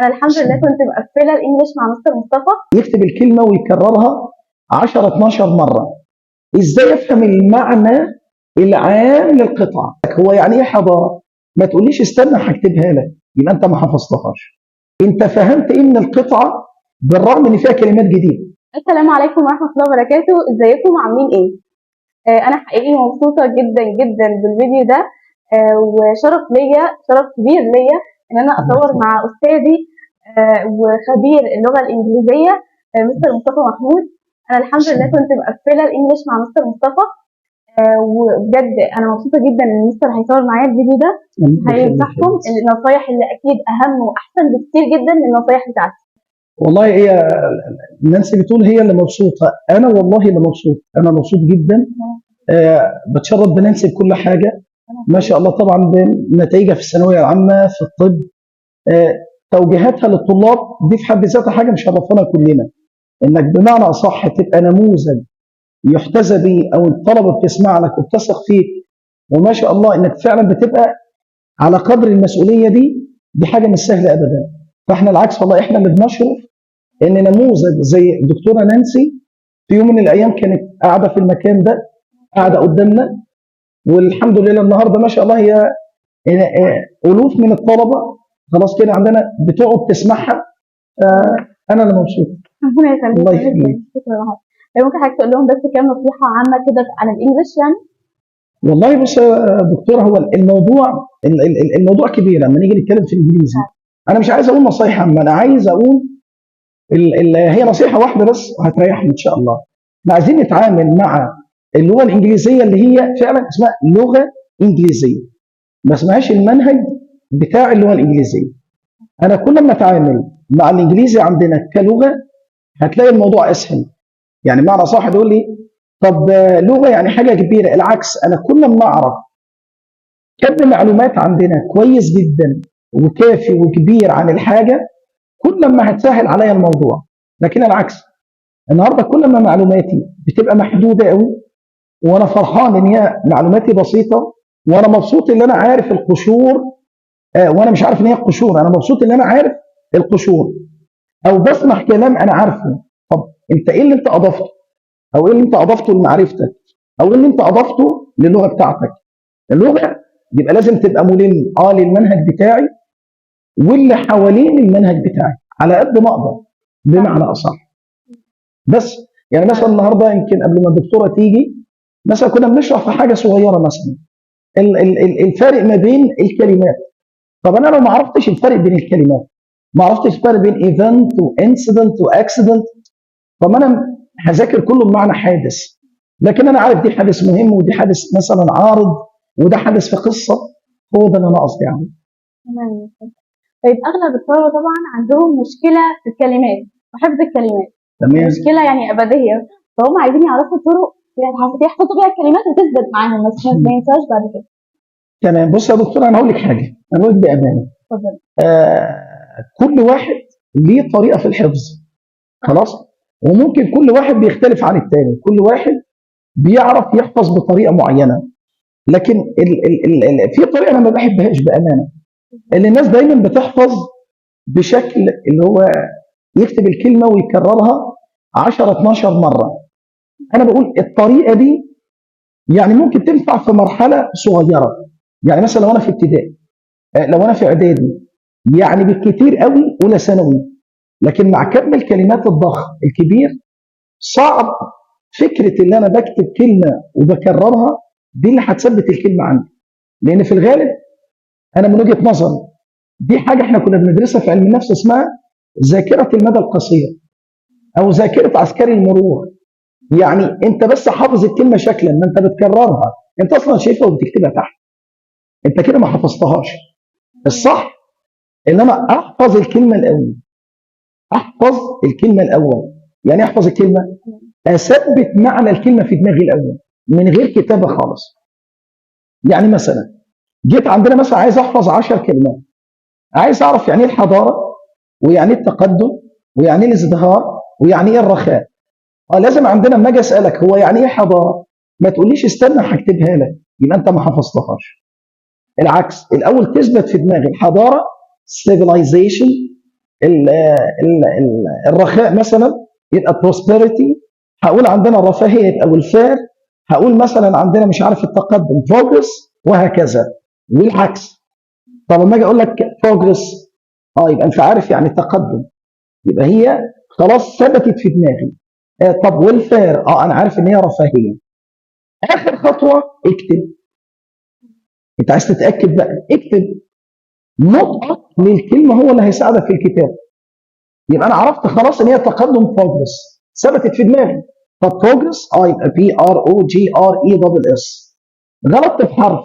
انا الحمد لله كنت مقفله الانجليش مع مستر مصطفى. يكتب الكلمه ويكررها 10 12 مره. ازاي افهم المعنى العام للقطعه؟ هو يعني ايه حضاره؟ ما تقوليش استنى هكتبها لك، يبقى انت ما حفظتهاش. انت فهمت ايه من القطعه بالرغم ان فيها كلمات جديده. السلام عليكم ورحمه الله وبركاته، ازيكم عاملين ايه؟ انا حقيقي مبسوطه جدا جدا بالفيديو ده. وشرف ليا، شرف كبير ليا ان انا اصور مع استاذي وخبير اللغه الانجليزيه مستر مصطفى محمود. انا الحمد لله كنت مقفله الانجليش مع مستر مصطفى. وبجد انا مبسوطه جدا ان مستر هيصور معايا الفيديو ده. هينصحكم النصايح اللي اكيد اهم واحسن بكتير جدا من النصايح بتاعتي. والله هي نانسي بتقول هي اللي مبسوطه، انا والله اللي مبسوط، انا مبسوط جدا. بتشرف بنانسي بكل حاجه ما شاء الله، طبعا بنتائجها في الثانويه العامه في الطب، توجيهاتها للطلاب دي في حد ذاتها حاجه مشرفانا كلنا، انك بمعنى اصح تبقى نموذج يحتذى به، او الطلبه بتسمع لك وبتثق فيك، وما شاء الله انك فعلا بتبقى على قدر المسؤوليه دي حاجه مش سهله ابدا. فاحنا العكس والله، احنا اللي بنشرف ان نموذج زي الدكتوره نانسي في يوم من الايام كانت قاعده في المكان ده، قاعده قدامنا، والحمد لله النهارده ما شاء الله هي الوف من الطلبه خلاص كده عندنا بتقعد تسمعها. انا اللي مبسوط. ربنا يخليك. الله يخليك. ممكن حضرتك تقول لهم بس كام نصيحه عامه كده عن الانجليش يعني؟ والله بص يا دكتور، هو الموضوع كبير لما نيجي نتكلم في الانجليزي. انا مش عايز اقول نصيحه عامه، انا عايز اقول هي نصيحه واحده بس وهتريحني ان شاء الله. احنا عايزين نتعامل مع اللغه الانجليزيه اللي هي فعلا اسمها لغه انجليزيه، ما اسمهاش المنهج بتاع اللغه الانجليزيه. انا كل ما اتعامل مع الانجليزي عندنا كلغه هتلاقي الموضوع اسهل. يعني معنى صح يقول لي طب لغه يعني حاجه كبيره، العكس، انا كل ما اعرف كم معلومات عندنا كويس جدا وكافي وكبير عن الحاجه كل ما هتسهل عليا الموضوع. لكن العكس، النهارده كل ما معلوماتي بتبقى محدوده قوي وانا فرحان ان هي معلوماتي بسيطه، وانا مبسوط ان انا عارف القشور، وانا مش عارف ان هي القشور، انا مبسوط ان انا عارف القشور، او بسمع كلام انا عارفه. طب انت ايه اللي انت اضفته؟ او ايه اللي انت اضفته لمعرفتك؟ او ايه اللي انت اضفته للغه بتاعتك؟ اللغه يبقى لازم تبقى ملم للمنهج بتاعي واللي حوالين المنهج بتاعي على قد ما اقدر، بمعنى اصح. بس يعني مثلا النهارده يمكن قبل ما الدكتوره تيجي مثلا كنا بنشرح في حاجه صغيره، مثلا الفرق ما بين الكلمات. طب انا لو ما عرفتش الفرق بين الكلمات، ما عرفتش الفرق بين ايفنت وانسيدنت واكسيدنت، طب انا هذاكر كله بمعنى حادث، لكن انا عارف دي حادث مهم ودي حادث مثلا عارض وده حادث في قصه. هو ده اللي انا قصدي عليه. تمام. طيب اغلب الطلبه طبعا عندهم مشكله في الكلمات وحفظ الكلمات. تمام. مشكله يعني ابديه، فهم عايزين يعرفوا طرق يحفظوا بيها الكلمات وتثبت معاهم، بس ما ينساش بعد كده. تمام. بص يا دكتور، انا هقول لك حاجه، انا هقول لك بامانه. اتفضل. كل واحد ليه طريقه في الحفظ، خلاص، وممكن كل واحد بيختلف عن التاني، كل واحد بيعرف يحفظ بطريقه معينه، لكن في طريقه انا ما بحبهاش بامانه، اللي الناس دايما بتحفظ بشكل اللي هو يكتب الكلمه ويكررها 10 12 مره. انا بقول الطريقه دي يعني ممكن تنفع في مرحله صغيره، يعني مثلا لو انا في ابتدائي، لو انا في اعدادي، يعني بالكثير قوي اولى ثانوي، لكن مع كم الكلمات الضخم الكبير صعب فكره ان انا بكتب كلمه وبكررها دي اللي هتثبت الكلمه عندي. لان في الغالب انا من وجهه نظري دي حاجه احنا كنا بندرسها في علم النفس اسمها ذاكره المدى القصير او ذاكره عسكري المرور. يعني انت بس حافظ الكلمه شكلا، ما انت بتكررها، انت اصلا شايفها وبتكتبها تحت، انت كده ما حفظتهاش. الصح ان انا احفظ الكلمه الاول، احفظ الكلمه الاول. يعني احفظ الكلمه، اثبت معنى الكلمه في دماغي الاول من غير كتابه خالص. يعني مثلا جيت عندنا مثلا عايز احفظ 10 كلمات، عايز اعرف يعني ايه الحضاره، ويعني ايه التقدم، ويعني ايه الازدهار، ويعني ايه الرخاء. لازم عندنا لما اجي اسالك هو يعني ايه حضاره، ما تقوليش استنى هكتبها لك، يبقى انت ما حفظتهاش. العكس، الاول تثبت في دماغي الحضاره civilization الرخاء مثلا يبقى prosperity، هقول عندنا الرفاهيه يبقى welfare، هقول مثلا عندنا مش عارف التقدم progress، وهكذا والعكس. طب لما اجي اقول لك progress، يبقى انت عارف يعني تقدم، يبقى هي خلاص ثبتت في دماغي. طب welfare، انا عارف ان هي رفاهيه. اخر خطوه اكتب. انت عايز تتاكد بقى، اكتب نطقك للكلمه هو اللي هيساعدك في الكتاب. يبقى انا عرفت خلاص ان هي تقدم progress ثبتت في دماغي. طب progress يبقى progress. غلطت في حرف،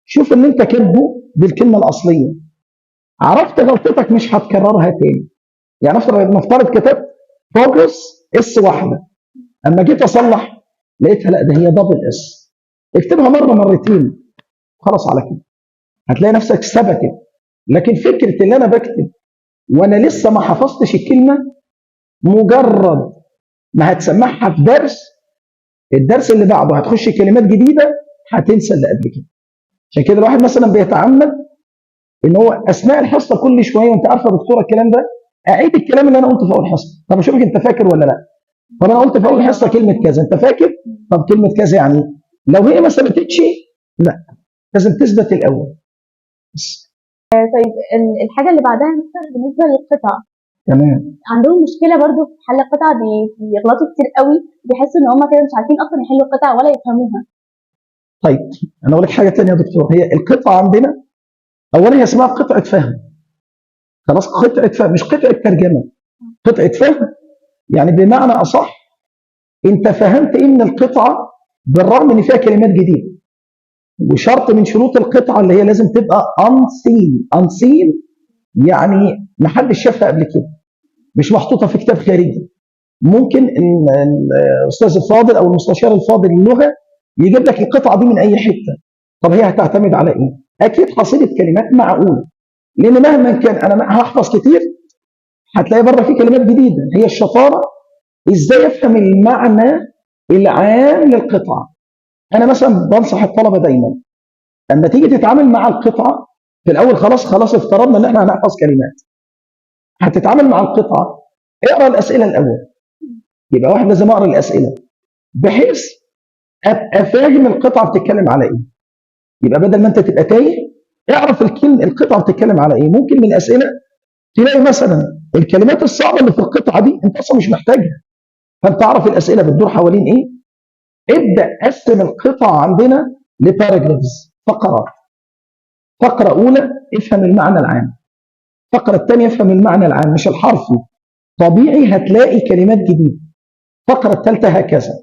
شوف ان انت كاتبه بالكلمه الاصليه، عرفت غلطتك مش هتكررها تاني. يعني نفترض كتبت progress اس واحده، اما جيت اصلح لقيتها لا ده هي دبل اس. اكتبها مره مرتين خلاص على كده هتلاقي نفسك ثبتت. لكن فكره ان انا بكتب وانا لسه ما حفظتش الكلمه، مجرد ما هتسمعها في درس، الدرس اللي بعده هتخش كلمات جديده هتنسى اللي قبل كده. عشان كده الواحد مثلا بيتعمد ان هو اثناء الحصه كل شويه، وانت عارفه يا دكتوره الكلام ده، اعيد الكلام اللي انا قلته في اول حصه. طب اشوفك انت فاكر ولا لا. طب انا قلت في اول حصه كلمه كذا، انت فاكر؟ طب كلمه كذا يعني لو هي ما ثبتتش، لا لازم تثبت الاول بس. طيب الحاجه اللي بعدها مثلا بالنسبه للقطع، تمام. عندهم مشكله برضو في حل القطع، بيغلطوا كتير قوي، بيحسوا ان هم كده مش عارفين اصلا يحلوا القطع ولا يفهموها. طيب انا اقول لك حاجه ثانيه يا دكتور، هي القطعه عندنا اولا هي اسمها قطعه فهم. خلاص قطعه فهم مش قطعه ترجمه، قطعه فهم. يعني بمعنى اصح انت فهمت ايه من القطعه، بالرغم ان فيها كلمات جديده. وشرط من شروط القطعه اللي هي لازم تبقى unseen يعني ما حدش شافها قبل كده، مش محطوطه في كتاب خارجي. ممكن الاستاذ الفاضل او المستشار الفاضل للغه يجيب لك القطعه دي من اي حته. طب هي هتعتمد على ايه؟ اكيد حصيله كلمات معقوله، لان مهما كان انا هحفظ كتير هتلاقي بره في كلمات جديده. هي الشطاره ازاي افهم المعنى العام للقطعه. انا مثلا بنصح الطلبه دايما لما تيجي تتعامل مع القطعه في الاول، خلاص افترضنا ان احنا هنحفظ كلمات، هتتعامل مع القطعه اقرا الاسئله الاول. يبقى واحد لازم اقرا الاسئله بحيث ابقى فاهم القطعه بتتكلم على ايه. يبقى بدل ما انت تبقى تايه اعرف القطعه بتتكلم على ايه. ممكن من الاسئله تلاقي مثلا الكلمات الصعبه اللي في القطعه دي انت اصلا مش محتاجها، فانت اعرف الاسئله بتدور حوالين ايه. ابدا قسم القطعه عندنا لباراجرافز، فقرات. فقره اولى افهم المعنى العام، الفقره الثانيه افهم المعنى العام مش الحرفي، طبيعي هتلاقي كلمات جديده. الفقره الثالثه هكذا.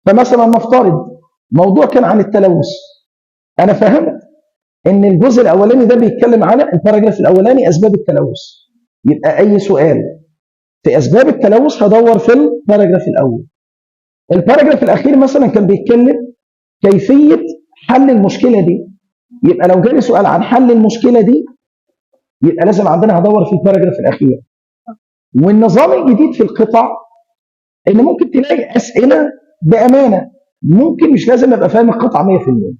فمثلا نفترض موضوع كان عن التلوث، انا فهمت ان الجزء الاولاني ده بيتكلم على الباراجراف الاولاني اسباب التلوث، يبقى اي سؤال في اسباب التلوث هدور في الباراجراف الاول. الباراجراف الاخير مثلا كان بيتكلم كيفيه حل المشكله دي، يبقى لو جالي سؤال عن حل المشكله دي يبقى لازم عندنا هدور في الباراجراف الاخير. والنظام الجديد في القطع ان ممكن تلاقي اسئله بامانه ممكن مش لازم ابقى فاهم القطعه 100%،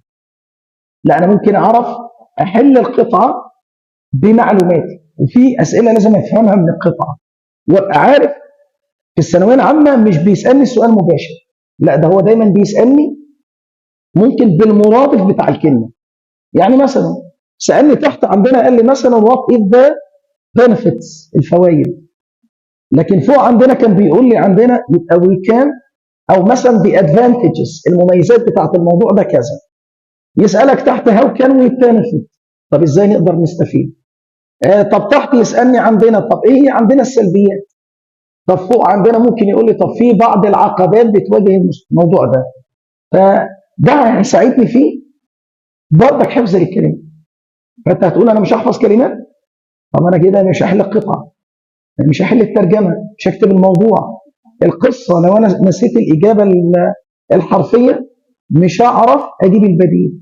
لا انا ممكن اعرف احل القطعه بمعلوماتي. وفي اسئله لازم افهمها من القطعه وابقى عارف. في الثانويه العامه مش بيسالني السؤال مباشر، لا ده هو دايما بيسالني ممكن بالمرادف بتاع الكلمه. يعني مثلا سالني تحت عندنا قال لي مثلا وات از ذا بنفيتس، الفوائد. لكن فوق عندنا كان بيقول لي عندنا يبقى وي كان، او مثلا the advantages، المميزات بتاعت الموضوع ده كذا. يسالك تحت هاو كان وي benefit، طب ازاي نقدر نستفيد. طب تحت يسالني عندنا طب ايه هي عندنا السلبيات. طب فوق عندنا ممكن يقول لي طب في بعض العقبات بتواجه الموضوع ده، فده هيساعدني فيه برضك حفظ الكلمه. فانت هتقول انا مش هحفظ كلمات، طب انا كده مش هحل القطعه، مش هحل الترجمه، مش هكتب الموضوع القصه. لو انا نسيت الاجابه الحرفيه مش هعرف اجيب البديل.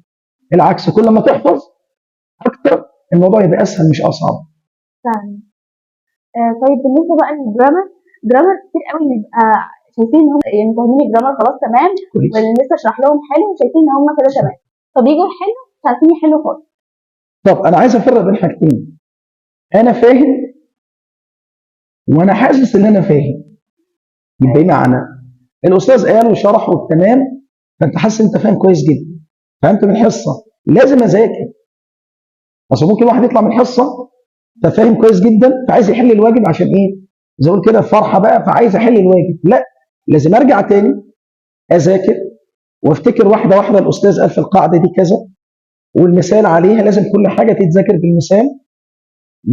العكس كل ما تحفظ اكتر الموضوع يبقى اسهل مش اصعب. فعلا. طيب بالنسبه بقى للجرامر، جرامر كتير قوي بيبقى شايفين ان هم يعني فاهمين الجرامر خلاص تمام، كويس. والمستر شرح لهم حلو وشايفين ان هم كده تمام، طب يجوا يحلوا مش عارفين يحلوا خالص. طب انا عايز افرق بين حاجتين، انا فاهم وانا حاسس ان انا فاهم. يبقى ايه معنى؟ الاستاذ قال وشرح والتمام، فانت حاسس ان انت فاهم كويس جدا، فهمت من الحصه، لازم اذاكر. اصل ممكن واحد يطلع من الحصه ففاهم كويس جدا فعايز يحل الواجب عشان ايه؟ زي ما اقول كده فرحه بقى، فعايز احل الواجب. لا، لازم ارجع تاني اذاكر وافتكر واحده واحده الاستاذ قال في القاعده دي كذا، والمثال عليها. لازم كل حاجه تتذاكر بالمثال،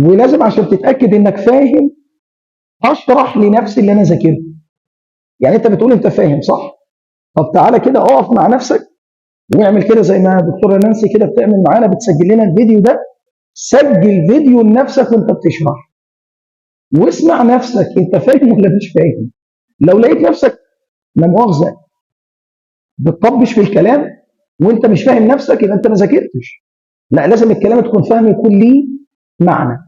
ولازم عشان تتاكد انك فاهم اشرح لنفسي اللي انا ذاكرته. يعني انت بتقول انت فاهم صح؟ طب تعالى كده اقف مع نفسك واعمل كده زي ما دكتوره نانسي كده بتعمل معانا، بتسجل لنا الفيديو ده. سجل فيديو لنفسك وانت بتشرح، واسمع نفسك انت فاهم ولا مش فاهم. لو لقيت نفسك لا مؤاخذه بتطبش في الكلام وانت مش فاهم نفسك، يبقى انت ما ذاكرتش. لا، لازم الكلام تكون فاهم، يكون ليه معنى.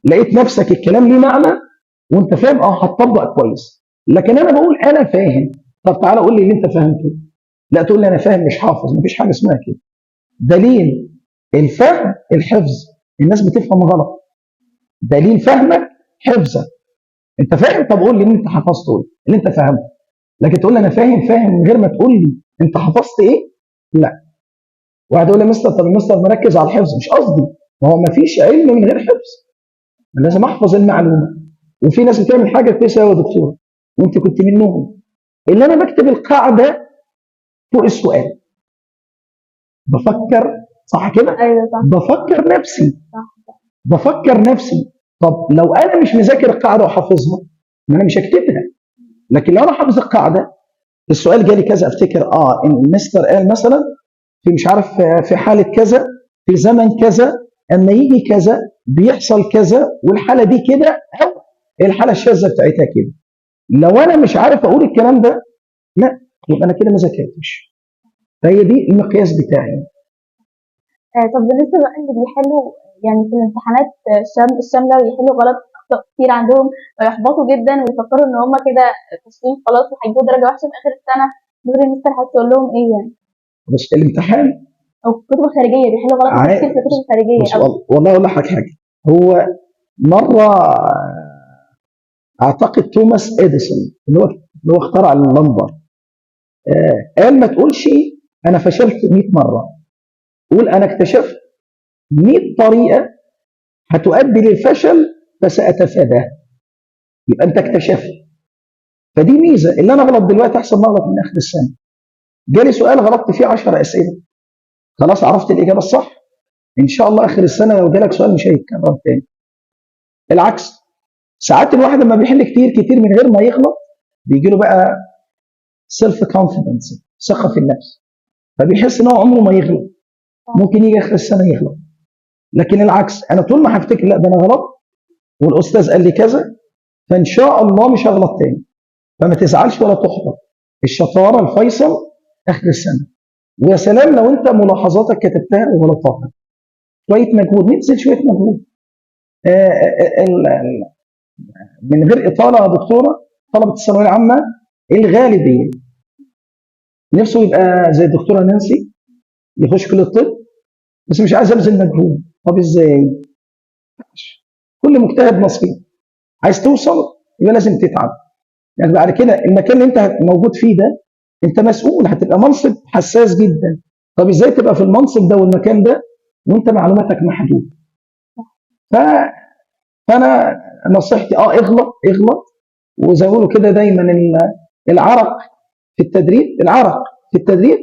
لقيت نفسك الكلام ليه معنى وانت فاهم، هتطبق كويس. لكن انا بقول انا فاهم، طب تعالى قول لي اللي انت فهمته. لا تقول لي انا فاهم مش حافظ، مفيش حاجه اسمها كده. دليل الفهم الحفظ. الناس بتفهم غلط. دليل فهمك حفظك. انت فاهم، طب قول لي اللي انت حفظته ايه، اللي انت فهمته. لكن تقول لي انا فاهم فاهم من غير ما تقول لي انت حفظت ايه، لا. واحد يقول لي مستر، طب المستر مركز على الحفظ. مش قصدي، ما هو ما فيش علم من غير حفظ. أنا لازم احفظ المعلومه. وفي ناس بتعمل حاجه كويسه قوي يا دكتور، وانت كنت منهم، اللي انا بكتب القاعده فوق السؤال، بفكر. صح كده؟ ايوه صح. بفكر نفسي، صح. بفكر نفسي. طب لو انا مش مذاكر القاعده وحافظها، ما انا مش هكتبها. لكن لو انا حافظ القاعده، السؤال جالي كذا، افتكر ان المستر قال مثلا في مش عارف في حاله كذا في زمن كذا، اما يجي كذا بيحصل كذا، والحاله دي كده، او الحاله الشاذه بتاعتها كده. لو انا مش عارف اقول الكلام ده، لا، يبقى انا كده ما ذاكرتش. فهي دي المقياس بتاعي. طب بالنسبة بقى اللي بيحلوا يعني في الامتحانات الشاملة ويحلوا غلط أخطاء كتير عندهم، فيحبطوا جدا ويفكروا إن هما كده فاشلين خلاص وهيجيبوا درجة وحشة في آخر السنة. دول المستر هتقول لهم إيه يعني؟ بس الامتحان أو في الكتب الخارجية بيحلوا غلط كتير في الكتب الخارجية بص، أو والله اقول لك حاجه. هو مره اعتقد توماس اديسون اللي هو اخترع اللمبه، قال ما تقولش انا فشلت 100 مره، قول انا اكتشفت 100 طريقه هتؤدي للفشل فساتفاداها. يبقى انت اكتشفت. فدي ميزه، اللي انا غلط دلوقتي احسن ما اغلط من اخر السنه. جالي سؤال غلطت فيه 10 اسئله، خلاص عرفت الاجابه الصح، ان شاء الله اخر السنه لو جالك سؤال مش هيتكرر تاني. العكس، ساعات الواحد لما بيحل كتير كتير من غير ما يغلط، بيجي له بقى سيلف كونفيدنس، ثقه في النفس، فبيحس ان هو عمره ما يغلط. ممكن يجي اخر السنه يغلط. لكن العكس، انا طول ما هفتكر لا ده انا غلط والاستاذ قال لي كذا، فان شاء الله مش هغلط تاني. فما تزعلش ولا تحبط. الشطاره الفيصل اخر السنه. ويا سلام لو انت ملاحظاتك كتبتها وغلطاتك، شويه مجهود، نبذل شويه مجهود. من غير اطاله يا دكتوره، طلبه الثانويه العامه الغالبيه نفسه يبقى زي الدكتوره نانسي، يخش كليه الطب، بس مش عايز ابذل مجهود. طب ازاي؟ كل مجتهد نصيب. عايز توصل يبقى لازم تتعب. يعني بعد كده المكان اللي انت موجود فيه ده، انت مسؤول، هتبقى منصب حساس جدا. طب ازاي تبقى في المنصب ده والمكان ده وانت معلوماتك محدوده؟ ف... فانا نصيحتي اغلط اغلط. وزي ما بيقولوا كده دايما العرق العرق في التدريب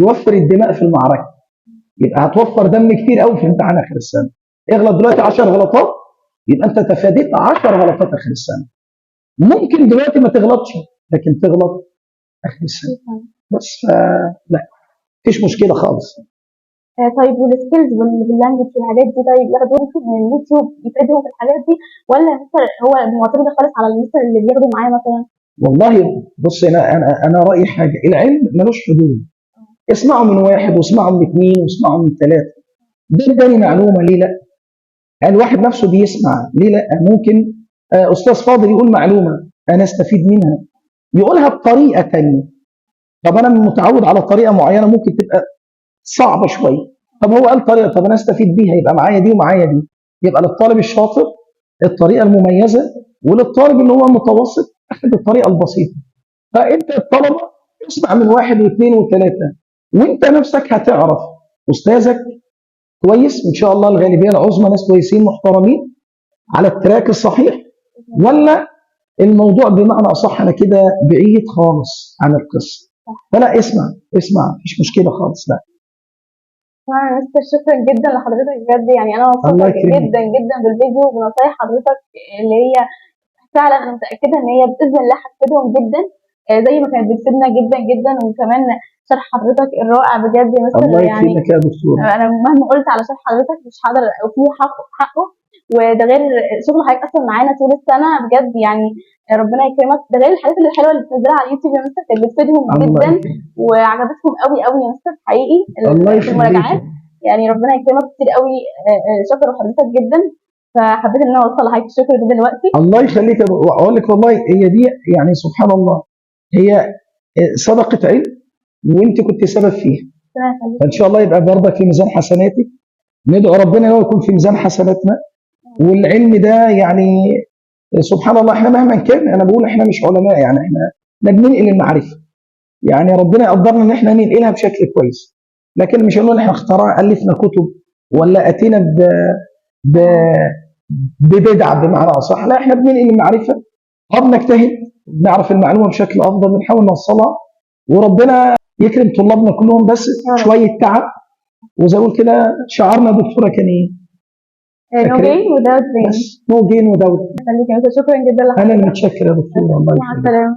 يوفر الدماء في المعركه. يبقى هتوفر دم كتير قوي في امتحان اخر السنه. اغلط دلوقتي 10 غلطات، يبقى انت تفاديت 10 غلطات اخر السنه. ممكن دلوقتي ما تغلطش، لكن تغلط اخر السنه. بس لا، مفيش مشكله خالص. طيب والسكيلز واللانجوج والحاجات دي، طيب ياخدوها من اليوتيوب يفيدهم في الحاجات دي، ولا المستر هو معتمد خالص على المستر اللي بياخده معاه مثلا؟ والله بص، انا رايي حاجه، العلم ملوش حدود. اسمعوا من واحد واسمعوا من اثنين واسمعوا من ثلاثه. ده اداني معلومه، ليه لا؟ الواحد نفسه بيسمع، ليه لا؟ ممكن استاذ فاضل يقول معلومه انا استفيد منها، يقولها بطريقه ثانيه. طب انا متعود على طريقه معينه ممكن تبقى صعبه شويه، طب هو قال طريقه، طب انا استفيد بيها، يبقى معايا دي ومعايا دي. يبقى للطالب الشاطر الطريقه المميزه، وللطالب اللي هو متوسط اخد الطريقه البسيطه. فانت الطلبه اسمع من واحد واثنين وثلاثه، وانت نفسك هتعرف استاذك كويس، وان شاء الله الغالبيه العظمى ناس كويسين محترمين على التراك الصحيح، ولا الموضوع بمعنى اصح انا كده بعيد خالص عن القصه. فلا، اسمع مفيش مشكله خالص. لا، طبعا يا مستر، شكرا جدا لحضرتك بجد. يعني انا الله مبسوطه يكرمك. جدا جدا بالفيديو وبنصايح حضرتك اللي هي فعلا انا متاكده ان هي باذن الله هتفيدهم جدا، زي ما كانت بتفيدنا جدا جدا. وكمان شرح حضرتك الرائع بجد يا مستر. الله يعني يكرمك يا دكتور. انا مهما قلت على شرح حضرتك مش هقدر اوفيه حقه. وده غير شغل حضرتك اصلا معانا طول السنه بجد. يعني ربنا يكرمك. ده غير الحاجات الحلوه اللي بتنزلها على اليوتيوب يا مستر كانت بتفيدهم الله جدا يكرمك. وعجبتهم قوي قوي يا مستر حقيقي الله في يخليك. المراجعات. يعني ربنا يكرمك كتير قوي. شكرا لحضرتك جدا. فحبيت ان انا اوصل لحضرتك الشكر ده دلوقتي. الله يخليك واقول لك والله هي دي يعني سبحان الله، هي صدقه علم وانت كنت سبب فيها. ربنا يخليك. فان شاء الله يبقى برضك في ميزان حسناتك. ندعو ربنا ان هو يكون في ميزان حسناتنا. والعلم ده يعني سبحان الله، احنا مهما كان، انا بقول احنا مش علماء، يعني احنا بننقل المعرفه. يعني ربنا يقدرنا ان احنا ننقلها بشكل كويس، لكن مش هنقول احنا الفنا كتب ولا اتينا ب... ببدع بمعنى اصح. لا، احنا بننقل المعرفه، بنجتهد، بنعرف المعلومه بشكل افضل، بنحاول نوصلها، وربنا يكرم طلابنا كلهم. بس شويه تعب، وزي ما اقول كده شعارنا دكتوره كان ايه؟ نو جين without pain. بس نو جين وداود. خليك يا مستر. شكرا جدا انا لحضرتك. اللي متشكر يا دكتور، الله مع يخليك. السلامه.